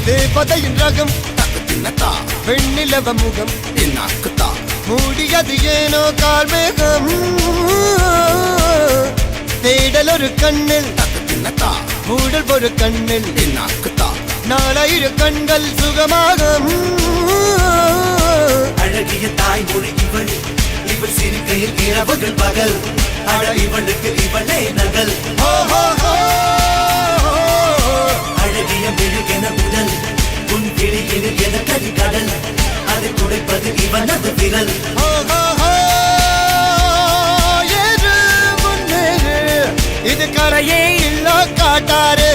தேவதையின் ரகம் தக்கத்தின்னத்தா வெண்ணிலவ முகம் என்னாக்குத்தா மூடியது ஏனோ கார்மேகம் தேடல் ஒரு கண்ணில் தக்கத்தின்னத்தா மூடல் ஒரு கண்ணில் என்னாக்குத்தா நாலாயிர கண்கள் சுகமாக அழகிய தாய்மொழி இவள் இவள் சிரிக்கையில் இரவுகள் பகல் அழ இவளுக்கு இவளே நகல் அழகிய மெழுகென உடல் உன் கிளியில் என கரி கடல் அதை துடைப்பது இவனது விரல் இது கரையே இல்ல காட்டாரு